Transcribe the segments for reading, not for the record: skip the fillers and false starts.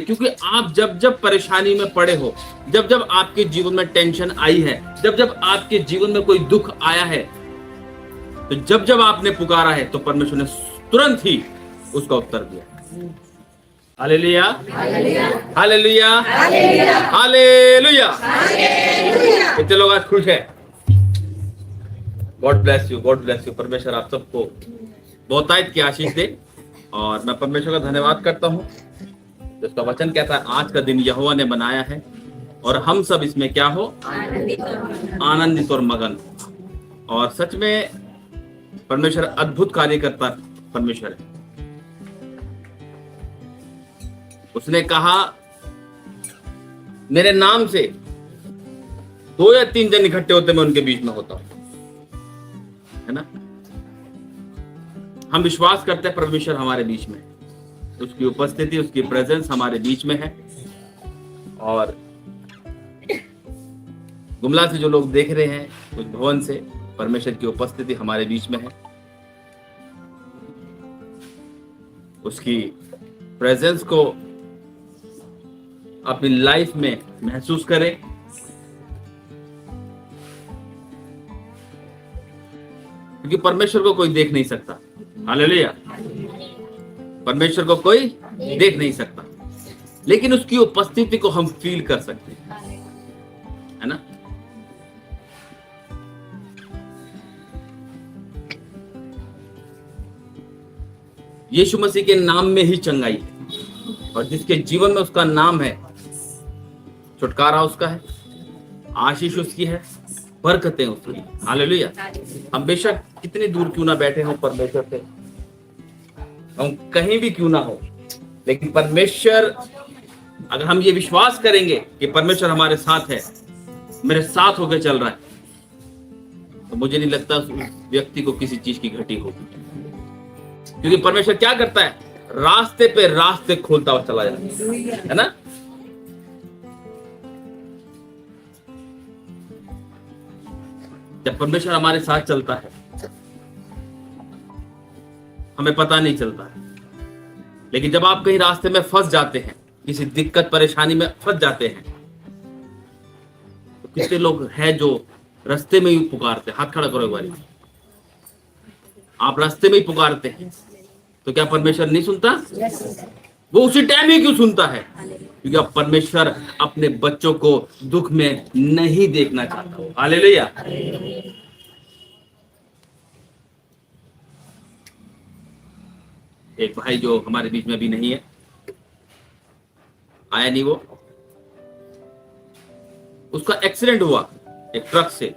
क्योंकि आप जब जब परेशानी में पड़े हो, जब जब आपके जीवन में टेंशन आई है, जब जब आपके जीवन में कोई दुख आया है, तो जब जब आपने पुकारा है तो परमेश्वर ने तुरंत ही उसका उत्तर दिया। Hallelujah, hallelujah, hallelujah. कितने लोग आज खुश है? God bless you, God bless you. परमेश्वर आप सबको बहुतायत की आशीष दे। और मैं परमेश्वर का धन्यवाद करता हूँ जिसका वचन कहता है आज का दिन यहोवा ने बनाया है और हम सब इसमें क्या हो, आनंदित और मगन। और सच में परमेश्वर अद्भुत कार्य करता परमेश्वर है। उसने कहा मेरे नाम से 2 या 3 जन इकट्ठे होते मैं उनके बीच में होता हूं, है ना। हम विश्वास करते हैं परमेश्वर हमारे बीच में, उसकी उपस्थिति, उसकी प्रेजेंस हमारे बीच में है। और गुमला से जो लोग देख रहे हैं, उस भवन से परमेश्वर की उपस्थिति हमारे बीच में है। उसकी प्रेजेंस को अपनी लाइफ में महसूस करें। क्योंकि परमेश्वर को कोई देख नहीं सकता। हालेलुया। परमेश्वर को कोई देख नहीं सकता, लेकिन उसकी उपस्थिति को हम फील कर सकते हैं, है ना। यीशु मसीह के नाम में ही चंगाई है, और जिसके जीवन में उसका नाम है, छुटकारा उसका है, आशीष उसकी है, बरकतें उसकी। हालेलुया। हम बेशक कितनी दूर क्यों ना बैठे हों परमेश्वर से, हम कहीं भी क्यों ना हो, लेकिन परमेश्वर, अगर हम ये विश्वास करेंगे कि परमेश्वर हमारे साथ है, मेरे साथ होकर चल रहा है, तो मुझे नहीं लगता उस व्यक्ति को किसी चीज की घटी होगी। क्योंकि परमेश्वर क्या करता है, रास्ते पे रास्ते खोलता हुआ चला जाता है ना। जब परमेश्वर हमारे साथ चलता है हमें पता नहीं चलता है, लेकिन जब आप कहीं रास्ते में फंस जाते हैं, किसी दिक्कत परेशानी में फंस जाते हैं, तो कितने लोग हैं जो रास्ते में ही पुकारते हैं। हाथ खड़ा करो एक बारी। आप रास्ते में ही पुकारते हैं, तो क्या परमेश्वर नहीं सुनता? वो उसी टाइम ही क्यों सुनता है? क्योंकि अब परमेश्वर अपने बच्चों को दुख में नहीं देखना चाहता। हालेलुया। एक भाई जो हमारे बीच में अभी नहीं है, आया नहीं, वो, उसका एक्सीडेंट हुआ एक ट्रक से,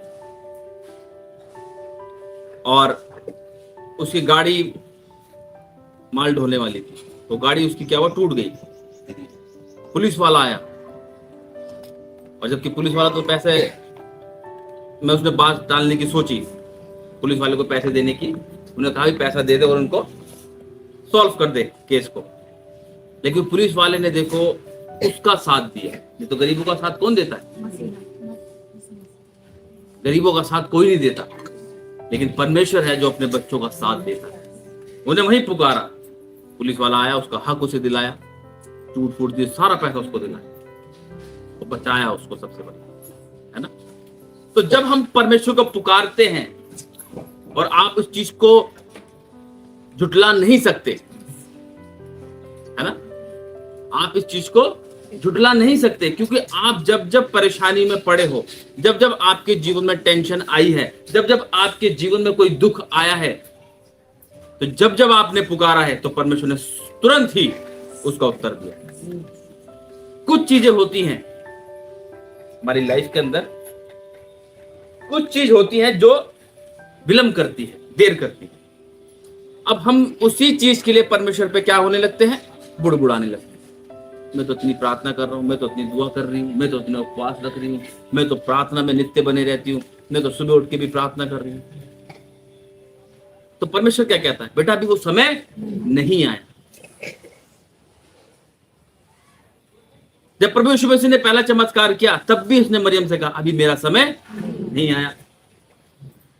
और उसकी गाड़ी माल ढोने वाली थी, तो गाड़ी उसकी क्या हुआ, टूट गई। पुलिस वाला आया, और जबकि पुलिस वाला तो पैसे मैं उसने बात डालने की सोची, पुलिस वाले को पैसे देने की, उन्होंने कहा पैसा दे दे और उनको सॉल्व कर दे केस को। लेकिन पुलिस वाले ने देखो उसका साथ दिया। नहीं तो गरीबों का साथ कौन देता है? गरीबों का साथ कोई नहीं देता, लेकिन परमेश्वर है जो अपने बच्चों का साथ देता है। उन्हें वहीं पुकारा, पुलिस वाला आया, उसका हक उसे दिलाया, टूट फूट दिए, सारा पैसा उसको दिलाया, वो बचाया उसको, सबसे बड़ा, है ना। तो जब हम परमेश्वर को पुकारते हैं, और आप उस चीज को झुटला नहीं सकते, है ना, आप इस चीज को झुटला नहीं सकते, क्योंकि आप जब जब परेशानी में पड़े हो, जब जब आपके जीवन में टेंशन आई है, जब जब आपके जीवन में कोई दुख आया है, तो जब जब आपने पुकारा है तो परमेश्वर ने तुरंत ही उसका उत्तर दिया। कुछ चीजें होती हैं हमारी लाइफ के अंदर, कुछ चीज होती है जो विलंब करती है, देर करती है। अब हम उसी चीज के लिए परमेश्वर पे क्या होने लगते हैं, बुड़बुड़ाने लगते हैं। मैं तो इतनी प्रार्थना कर रहा हूँ, मैं तो इतनी दुआ कर रही हूँ, मैं तो इतना उपवास रख रही हूँ, मैं तो प्रार्थना में नित्य बने रहती हूँ, मैं तो सुबह उठ के भी प्रार्थना कर रही हूँ। तो परमेश्वर क्या कहता है, बेटा अभी वो समय नहीं आया। जब प्रभु यीशु मसीह ने पहला चमत्कार किया, तब भी उसने मरियम से कहा अभी मेरा समय नहीं आया।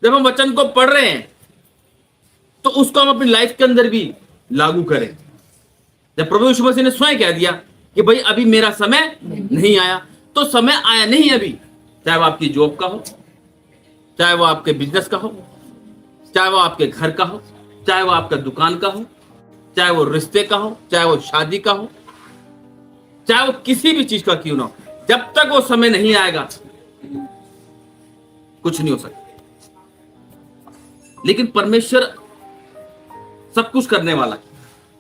जब हम वचन को पढ़ रहे हैं तो उसको हम अपनी लाइफ के अंदर भी लागू करें। जब प्रभु यीशु मसीह ने स्वयं कह दिया कि भाई अभी मेरा समय नहीं आया। तो समय आया नहीं अभी, चाहे वो आपकी जॉब का हो, चाहे वो आपके बिजनेस का हो, चाहे वो आपके घर का हो, चाहे वो आपका दुकान का हो, चाहे वो रिश्ते का हो, चाहे वो शादी का हो, चाहे वो किसी भी चीज का क्यों ना हो, जब तक वो समय नहीं आएगा कुछ नहीं हो सकता। लेकिन परमेश्वर सब कुछ करने वाला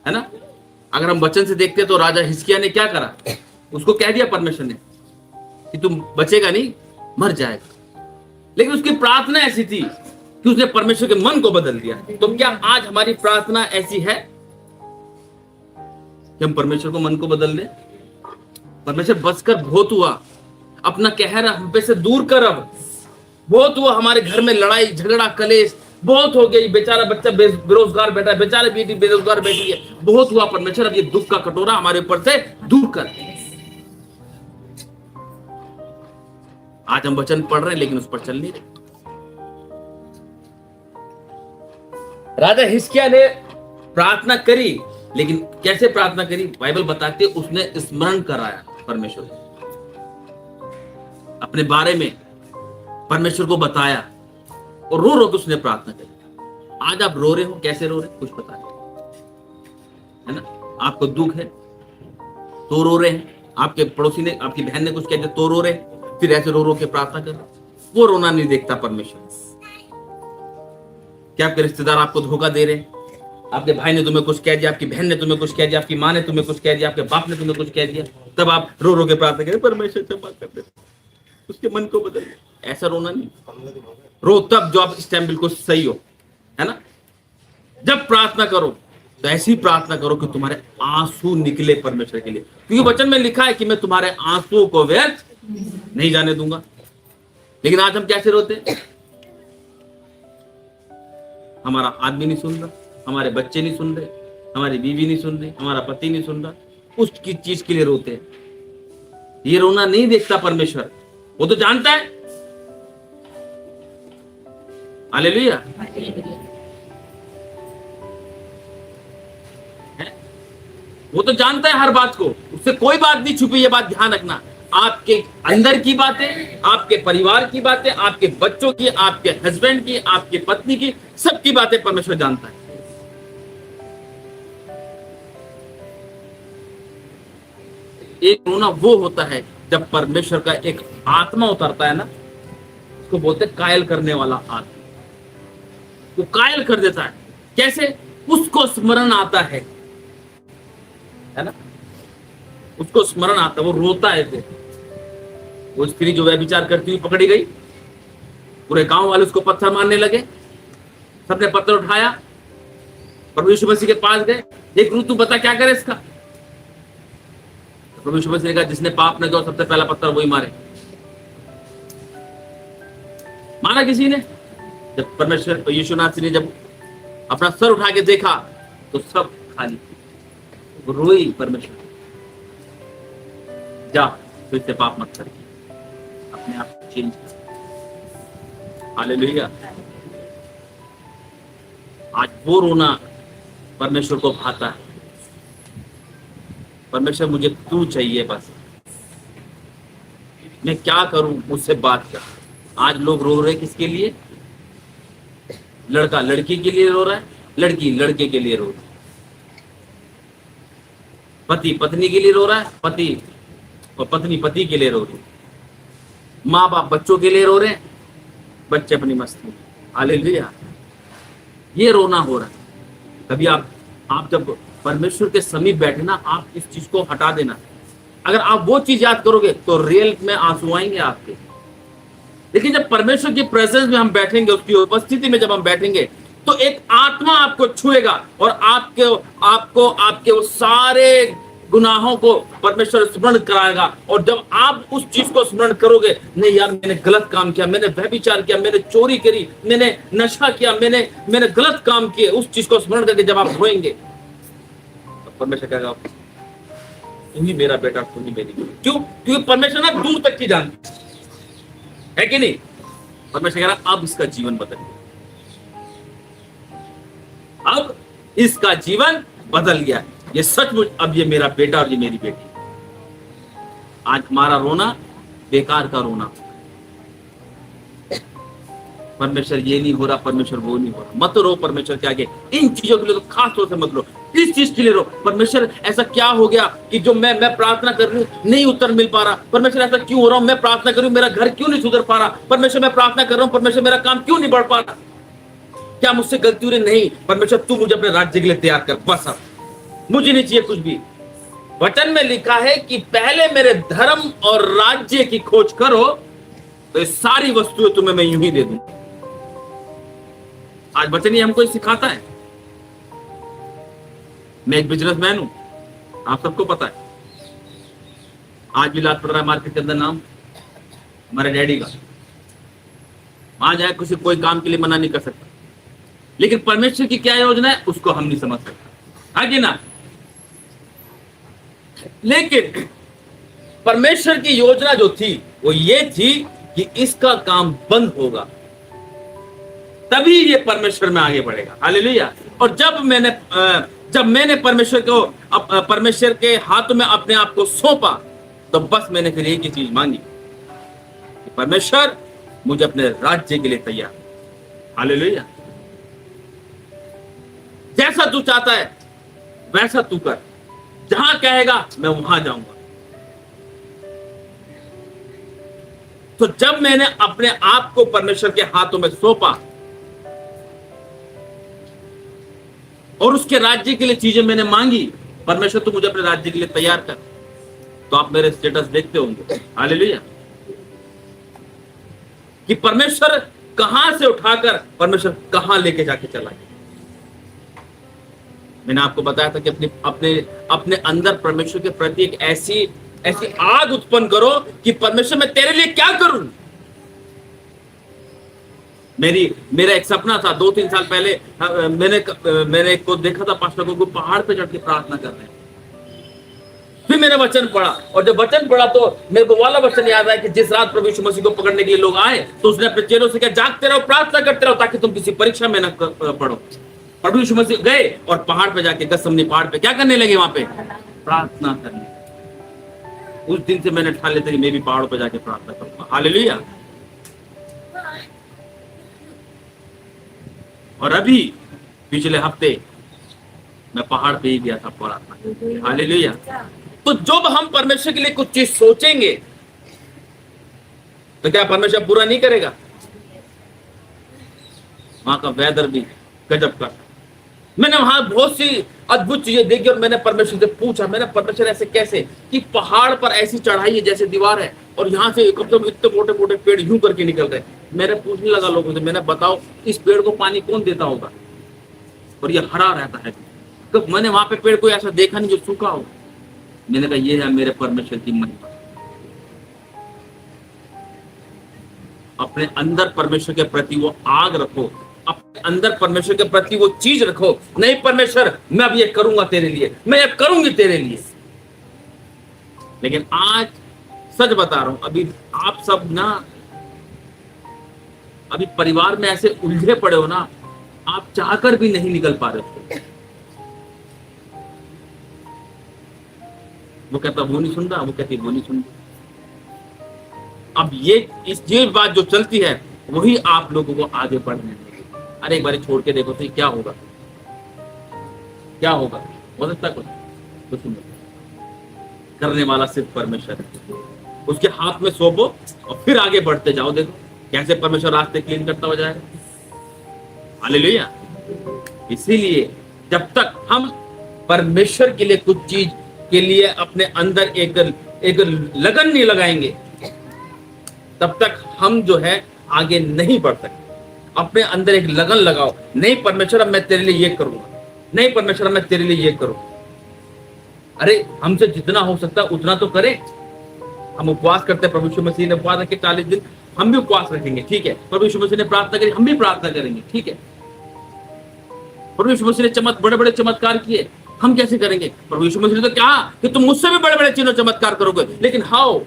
है ना। अगर हम वचन से देखते हैं तो राजा हिजकिय्याह ने क्या करा, उसको कह दिया परमेश्वर ने कि तुम बचेगा नहीं, मर जाएगा। लेकिन उसकी प्रार्थना ऐसी थी कि उसने परमेश्वर के मन को बदल दिया। तो क्या आज हमारी प्रार्थना ऐसी है कि हम परमेश्वर को मन को बदल दें? परमेश्वर बस कर बहुत हुआ, अपना कहर हम पे से दूर कर, अब बहुत हुआ, हमारे घर में लड़ाई झगड़ा कलेश बहुत हो गई, बेचारा बच्चा बेरोजगार बैठा है, बेचारा बेटी बेरोजगार बैठी है, बहुत हुआ परमेश्वर, अब ये दुख का कटोरा हमारे ऊपर से दूर कर। आज हम वचन पढ़ रहे हैं लेकिन उस पर चल नहीं रहे। राजा हिजकिय्याह ने प्रार्थना करी, लेकिन कैसे प्रार्थना करी? बाइबल बताती है उसने स्मरण कराया परमेश्वर को, अपने बारे में परमेश्वर को बताया और रो रो के उसने प्रार्थना करी। आज आप रो रहे हो, कैसे रो रहे हो कुछ पता नहीं है ना। आपको दुख है तो रो रहे हैं, आपके पड़ोसी ने आपकी बहन ने कुछ कह दिया तो रो रहे हैं, फिर ऐसे रो रो के प्रार्थना कर रहे। वो रोना नहीं देखता परमेश्वर। क्या आपके रिश्तेदार आपको धोखा दे रहे हैं, आपके भाई ने तुम्हें कुछ कह दिया, आपकी बहन ने तुम्हें कुछ कह दिया, आपकी माँ ने तुम्हें कुछ कह दिया, आपके बाप ने तुम्हें कुछ कह दिया, तब आप रो रो के प्रार्थना करें परमेश्वर क्षमा कर दे, उसके मन को बदल दे। ऐसा रोना नहीं, रो तब जब इस टाइम बिल्कुल सही हो, है ना। जब प्रार्थना करो तो ऐसी प्रार्थना करो कि तुम्हारे आंसू निकले परमेश्वर के लिए, क्योंकि वचन में लिखा है कि मैं तुम्हारे आंसुओं को व्यर्थ नहीं जाने दूंगा। लेकिन आज हम कैसे रोते हैं? हमारा आदमी नहीं सुन रहा, हमारे बच्चे नहीं सुन रहे, हमारी बीवी नहीं सुन रही, हमारा पति नहीं सुन रहा, उस चीज के लिए रोते हैं। ये रोना नहीं देखता परमेश्वर, वो तो जानता है। हालेलुया। वो तो जानता है हर बात को, उससे कोई बात नहीं छुपी। ये बात ध्यान रखना, आपके अंदर की बातें, आपके परिवार की बातें, आपके बच्चों की, आपके हस्बैंड की, आपकी पत्नी की, सबकी बातें परमेश्वर जानता है। एक रोना वो होता है जब परमेश्वर का एक आत्मा उतरता है ना, उसको बोलते कायल करने वाला आत्मा। वो कायल कर देता है। कैसे? उसको स्मरण आता है ना, उसको स्मरण आता है, वो रोता है। फिर वो स्त्री जो व्यभिचार करती हुई पकड़ी गई, पूरे गांव वाले उसको पत्थर मारने लगे, सबने पत्थर उठाया, प्रभु यीशु मसीह के पास गए, एक तू बता क्या करे इसका। प्रभु यीशु मसीह ने कहा जिसने पाप न किया सबसे पहला पत्थर वही मारे। माना किसी ने? जब परमेश्वर यीशुनाथ ने जब अपना सर उठा के देखा तो सब खाली, वो रोई, परमेश्वर जा फिर से पाप मत कर, अपने आप को चेंज कर। हालेलुया। आज वो रोना परमेश्वर को भाता है। परमेश्वर मुझे तू चाहिए, बस मैं क्या करूं, मुझसे बात कर। आज लोग रो रहे किसके लिए? लड़का लड़की के लिए रो रहा है, लड़की लड़के के लिए रो रही है, पति पत्नी के लिए रो रहा है, पति और पत्नी पति के लिए रो रही है, माँ बाप बच्चों के लिए रो रहे हैं, बच्चे अपनी मस्ती। हालेलुया। ये रोना हो रहा है। कभी आप जब परमेश्वर के समीप बैठे ना, आप इस चीज को हटा देना। अगर आप वो चीज याद करोगे तो रियल में आंसू आएंगे आपके। लेकिन जब परमेश्वर की प्रेजेंस में हम बैठेंगे, उसकी उपस्थिति में जब हम बैठेंगे, तो एक आत्मा आपको छुएगा और आपके वो सारे गुनाहों को परमेश्वर स्मरण कराएगा। और जब आप उस चीज को स्मरण करोगे, नहीं यार मैंने गलत काम किया, मैंने व्यभिचार किया, मैंने चोरी करी, मैंने नशा किया, मैंने गलत काम किए, उस चीज को स्मरण करके जब आप रोएंगे तो परमेश्वर कहेगा तू ही मेरा बेटा, तू ही मेरी बेटी। क्यों? क्योंकि परमेश्वर ना दूर तक की जानता है कि नहीं। परमेश्वर कह रहा अब इसका जीवन बदल गया, अब इसका जीवन बदल गया, ये सचमुच अब ये मेरा बेटा और ये मेरी बेटी। आज हमारा रोना बेकार का रोना। परमेश्वर ये नहीं हो रहा, परमेश्वर वो नहीं हो रहा, मत रो परमेश्वर के आगे। इन चीजों के लिए तो खास तौर से मत रो, इस चीज के लिए रो। परमेश्वर ऐसा क्या हो गया कि जो मैं प्रार्थना कर रही हूँ नहीं उत्तर मिल पा रहा? परमेश्वर ऐसा क्यों हो रहा हूँ, मैं प्रार्थना कर रही हूँ मेरा घर क्यों नहीं सुधर पा रहा? परमेश्वर मैं प्रार्थना कर रहा हूँ, परमेश्वर मेरा काम क्यों नहीं बढ़ पा रहा? क्या मुझसे गलती हो रही? नहीं, परमेश्वर तू मुझे अपने राज्य के लिए तैयार कर, बस अब मुझे नहीं चाहिए कुछ भी। वचन में लिखा है कि पहले मेरे धर्म और राज्य की खोज करो तो ये सारी वस्तुएं तुम्हें मैं यूं ही दे दूं। आज वचन ही हमको सिखाता है। मैं एक बिजनेसमैन हूं, आप सबको पता है। आज भी लात पड़ रहा है मार्केट के अंदर नाम हमारे डैडी का। वहां जाए किसी कोई काम के लिए मना नहीं कर सकता, लेकिन परमेश्वर की क्या योजना है उसको हम नहीं समझ सकते, आगे ना। लेकिन परमेश्वर की योजना जो थी वो ये थी कि इसका काम बंद होगा तभी ये परमेश्वर में आगे बढ़ेगा। हालेलुया। और जब मैंने परमेश्वर के हाथों में अपने आप को सौंपा तो बस मैंने फिर एक ही चीज मांगी कि परमेश्वर मुझे अपने राज्य के लिए तैयार। हालेलुया। जैसा तू चाहता है वैसा तू कर, जहां कहेगा मैं वहां जाऊंगा। तो जब मैंने अपने आप को परमेश्वर के हाथों में सौंपा और उसके राज्य के लिए चीजें मैंने मांगी, परमेश्वर तू मुझे अपने राज्य के लिए तैयार कर, तो आप मेरे स्टेटस देखते होंगे। हालेलुया। कि परमेश्वर कहां से उठाकर परमेश्वर कहां लेके जाके चला गया। मैंने आपको बताया था कि अपने अंदर परमेश्वर के प्रति एक ऐसी आग उत्पन्न करो कि परमेश्वर मैं तेरे लिए क्या करूं। मेरा एक सपना था 2-3 साल पहले। मैंने को देखा था पास्टर को पहाड़ पे चढ़ के प्रार्थना कर रहे हैं। फिर मैंने वचन पढ़ा, और जब वचन पढ़ा तो मेरे को वाला वचन याद आया कि जिस रात प्रभु यीशु मसीह को पकड़ने के लिए लोग आए तो उसने अपने चेलों से कहा जागते रहो, प्रार्थना करते रहो ताकि तुम किसी परीक्षा में न पढ़ो। प्रभु यीशु मसीह गए और पहाड़ पे जाके गसमनी पहाड़ पे क्या करने लगे? वहां पे प्रार्थना करने। उस दिन से मैंने ठान लेते मैं भी पहाड़ों पे जाके प्रार्थना करूंगा। हालेलुया। और अभी पिछले हफ्ते मैं पहाड़ पे ही गया था प्रार्थना। हालेलुया। तो जब हम परमेश्वर के लिए कुछ चीज सोचेंगे तो क्या परमेश्वर पूरा नहीं करेगा? वहां का वेदर भी गजब का। मैंने वहां बहुत सी अद्भुत चीजें देखी और मैंने परमेश्वर से पूछा, मैंने परमेश्वर ऐसे कैसे कि पहाड़ पर ऐसी चढ़ाई है जैसे दीवार है और यहाँ से एकदम इतने मोटे मोटे पेड़ यूं करके निकल रहे। मैंने पूछने लगा लोगों से, मैंने बताओ इस पेड़ को पानी कौन देता होगा और ये हरा रहता है? तो मैंने वहां पे पेड़ कोई ऐसा देखा नहीं जो सूखा हो। मैंने कहा ये है मेरे परमेश्वर की महिमा। अपने अंदर परमेश्वर के प्रति वो आग रखो, अपने अंदर परमेश्वर के प्रति वो चीज रखो। नहीं परमेश्वर मैं अब ये करूंगा तेरे लिए, मैं ये करूंगी तेरे लिए। लेकिन आज सच बता रहा हूं, अभी आप सब ना अभी परिवार में ऐसे उलझे पड़े हो ना, आप चाहकर भी नहीं निकल पा रहे हो। वो कहता वो नहीं सुन रहा, वो कहती वो नहीं सुन रहा। अब ये बात जो चलती है वही आप लोगों को आगे बढ़ने देगी। अरे एक बार छोड़ के देखो तो क्या होगा, क्या होगा? हो सकता कुछ नहीं। करने वाला सिर्फ परमेश्वर है। उसके हाथ में सौंपो और फिर आगे बढ़ते जाओ। देखो कैसे परमेश्वर रास्ते क्लीन करता हो जाएगा। हालेलुया। इसीलिए जब तक हम परमेश्वर के लिए कुछ चीज के लिए अपने अंदर एक लगन नहीं लगाएंगे तब तक हम जो है आगे नहीं बढ़ सकते। अपने अंदर एक लगन लगाओ, नहीं परमेश्वर अब मैं तेरे लिए ये करूंगा, नहीं परमेश्वर अब मैं तेरे लिए ये करूंगा। अरे हमसे जितना हो सकता है उतना तो करें। हम उपवास करते हैं, प्रभु यीशु मसीह ने उपवास रखे 40 दिन, हम भी उपवास रखेंगे, ठीक है। प्रभु यीशु मसीह ने प्रार्थना करी, हम भी प्रार्थना करेंगे, ठीक है। प्रभु यीशु मसीह ने बड़े बड़े चमत्कार किए, हम कैसे करेंगे? प्रभु यीशु मसीह ने तो कहा कि तुम मुझसे भी बड़े बड़े चिन्ह चमत्कार करोगे, लेकिन हाउ,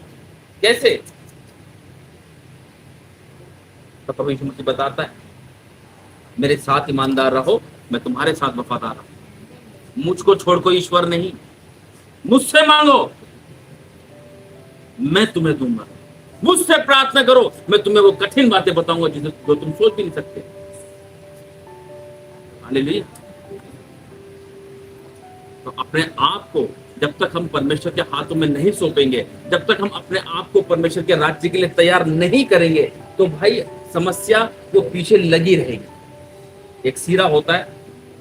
कैसे? तो प्रभु यीशु मसीह बताता है मेरे साथ ईमानदार रहो, मैं तुम्हारे साथ वफादार रहूं। मुझको छोड़ कोई ईश्वर नहीं, मुझसे मांगो। मैं तुम्हें दूंगा। मुझसे प्रार्थना करो, मैं तुम्हें वो कठिन बातें बताऊंगा जिसे जो तुम सोच भी नहीं सकते। हालेलुया। तो अपने आप को जब तक हम परमेश्वर के हाथों में नहीं सौंपेंगे, जब तक हम अपने आप को परमेश्वर के राज्य के लिए तैयार नहीं करेंगे, तो भाई समस्या वो पीछे लगी रहेगी। एक सीरा होता है,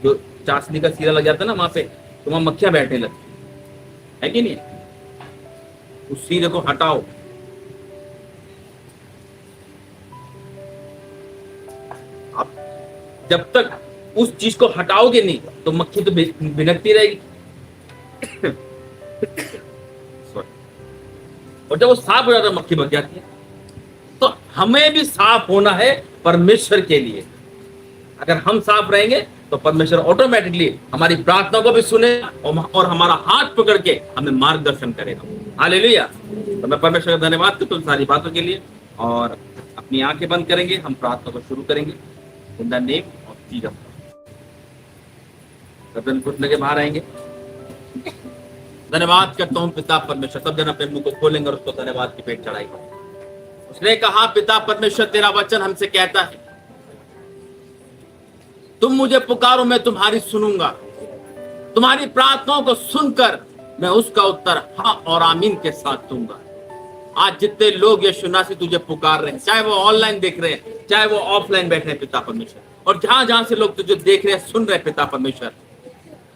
जो चाशनी का सीरा लग जाता है ना वहां पे, तो वहां मक्खियां बैठने लगती है कि नहीं? उस सीरे को हटाओ। आप जब तक उस चीज को हटाओगे नहीं तो मक्खी तो भिनकती रहेगी। और जब वो साफ हो जाता है मक्खी भग जाती है। तो हमें भी साफ होना है परमेश्वर के लिए। अगर हम साफ रहेंगे तो परमेश्वर ऑटोमेटिकली हमारी प्रार्थना को भी सुनेगा और हमारा हाथ पकड़ के हमें मार्गदर्शन करेगा। हालेलुया। तो मैं परमेश्वर का धन्यवाद करता हूं सारी बातों के लिए, और अपनी आंखें बंद करेंगे, हम प्रार्थना को शुरू करेंगे। इन द नेम ऑफ जीसस। सब जन घुटने के बाहर आएंगे। धन्यवाद करता हूं पिता परमेश्वर। सब जन अपने मुंह को खोलेंगे और उसको धन्यवाद की पेट चढ़ाएंगे। उसने कहा, पिता परमेश्वर तेरा वचन हमसे कहता है, तुम मुझे पुकारो मैं तुम्हारी सुनूंगा। तुम्हारी प्रार्थनाओं को सुनकर मैं उसका उत्तर हाँ और आमीन के साथ दूंगा। आज जितने लोग यीशु नासरी तुझे पुकार रहे हैं, चाहे वो ऑनलाइन देख रहे हैं, चाहे वो ऑफलाइन बैठे हैं पिता परमेश्वर, और जहां जहां से लोग तुझे देख रहे हैं, सुन रहे हैं पिता परमेश्वर,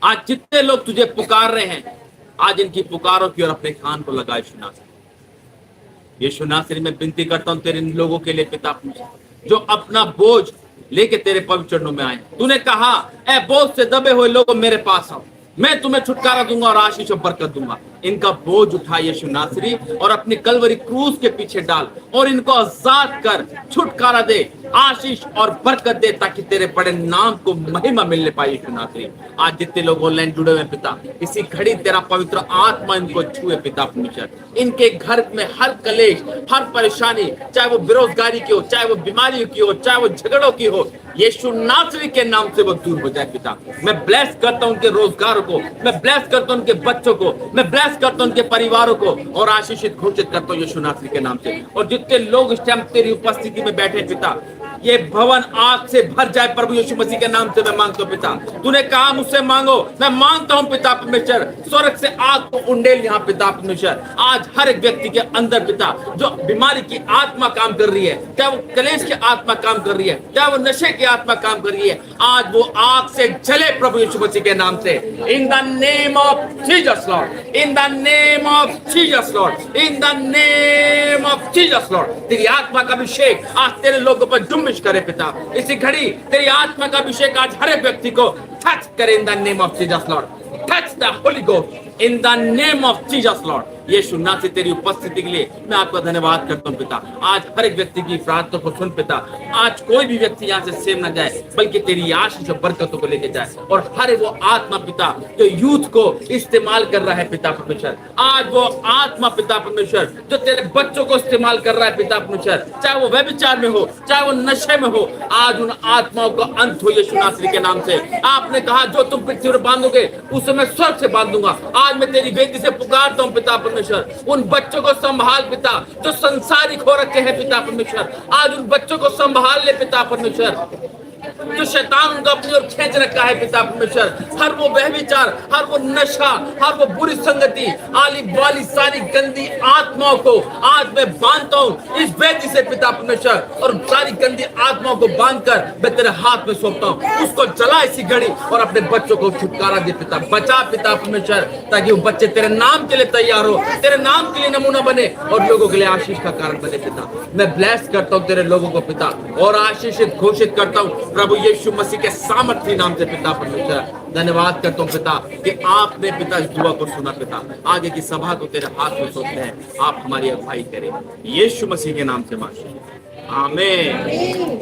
आज जितने लोग तुझे पुकार रहे हैं, आज इनकी पुकारों की ओर अपने कान को लगाए यीशु नासरी। यीशु नासरी मैं विनती करता हूं तेरे इन लोगों के लिए पिता परमेश्वर, जो अपना बोझ लेके तेरे पवित्र चरणों में आए। तूने कहा, ए बोझ से दबे हुए लोगों मेरे पास आओ, मैं तुम्हें छुटकारा दूंगा और आशीष और बरकत दूंगा। इनका बोझ उठा यीशु नासरी और अपनी कलवरी क्रूस के पीछे डाल और इनको आजाद कर, छुटकारा दे, आशीष और बरकत दे, ताकि तेरे बड़े नाम को महिमा मिलने पाए यीशु नासरी। आज जितने लोग ऑनलाइन जुड़े हुए पिता, इसी घड़ी तेरा पवित्र आत्मा इनको छुए पिता परमेश्वर। इनके घर में हर कलेश, हर परेशानी, चाहे वो बेरोजगारी की हो, चाहे वो बीमारियों की हो, चाहे वो झगड़ों की हो, यीशु नासरी के नाम से वो दूर हो जाए पिता। मैं ब्लेस करता हूं उनके रोजगार को, मैं ब्लेस करता हूं उनके बच्चों को, मैं ब्लेस करता हूं उनके परिवारों को, और आशीषित घोषित करता हूं यीशु नासरी के नाम से। और जितने लोग इस टाइम तेरी उपस्थिति में बैठे पिता, ये भवन आग से भर जाए प्रभु यीशु मसीह के नाम से मैं मांगता हूं पिता। तूने कहा मुझसे मांगो, मैं मांगता हूं पिता परमेश्वर, स्वर्ग से आग को उंडेल यहाँ पिता परमेश्वर। आज हर एक व्यक्ति के अंदर पिता, जो बीमारी की आत्मा काम कर रही है, चाहे वो कलेश की आत्मा काम कर रही है, चाहे वो नशे की आत्मा काम कर रही है, आज वो आग से जले प्रभु यीशु मसीह के नाम से। इन the name of Jesus Lord, in the name of Jesus Lord, in the name of Jesus Lord. तेरी आत्मा का अभिषेक आज तेरे लोगों पर जुम्बिश करे पिता। इसी घड़ी तेरी आत्मा का अभिषेक आज हर एक व्यक्ति को टच करे in the name of Jesus Lord. Touch the Holy Ghost in the name of Jesus Lord. यीशु नासरी तेरी उपस्थिति के लिए मैं आपका धन्यवाद करता हूं पिता। आज हर एक व्यक्ति की प्रार्थना को सुन पिता। आज कोई भी व्यक्ति यहाँ से सेव न जाए, बल्कि तेरी आशीष और बरकतों को लेके जाए। और हर वो आत्मा पिता जो यूथ को इस्तेमाल कर रहा है पिता परमेश्वर, आज वो आत्मा पिता परमेश्वर जो तेरे बच्चों को इस्तेमाल कर रहा है पिता परमेश्वर, चाहे वो व्यभिचार में हो, चाहे वो नशे में हो, आज उन आत्माओं का अंत हो यीशु नासरी के नाम से। आपने कहा जो तुम पृथ्वी पर बांधोगे उसे मैं स्वर्ग से बांधूंगा। आज मैं तेरी बेटी से पुकारता हूँ पिता परमेश्वर, उन बच्चों को संभाल पिता जो संसारिक हो रखे हैं पिता परमेश्वर। आज उन बच्चों को संभाल ले पिता परमेश्वर, जो शैतान उनको अपनी ओर खींच रखा है पिता परमेश्वर। हर वो व्यभिचार, हर वो नशा, हर वो बुरी संगति, आली बाली सारी गंदी आत्माओं को आज मैं बांधता हूँ इस वेदी से पिता परमेश्वर। और सारी गंदी आत्माओं को बांधकर मैं तेरे हाथ में सौंपता हूँ। उसको जला इसी घड़ी और अपने बच्चों को छुटकारा दे पिता। बचा पिता परमेश्वर, ताकि वो बच्चे तेरे नाम के लिए तैयार हो, तेरे नाम के लिए नमूना बने और लोगों के लिए आशीष का कारण बने पिता। मैं ब्लेस करता हूँ तेरे लोगों को पिता, और आशीषित घोषित करता हूँ प्रभु यीशु मसीह के सामर्थ्य नाम से पिता परमेश्वर। धन्यवाद करता हूँ पिता कि आपने पिता इस दुआ को सुना पिता। आगे की सभा को तेरे हाथ में सौंपते हैं, आप हमारी अगुवाई करें यीशु मसीह के नाम से मांगते हैं, आमीन।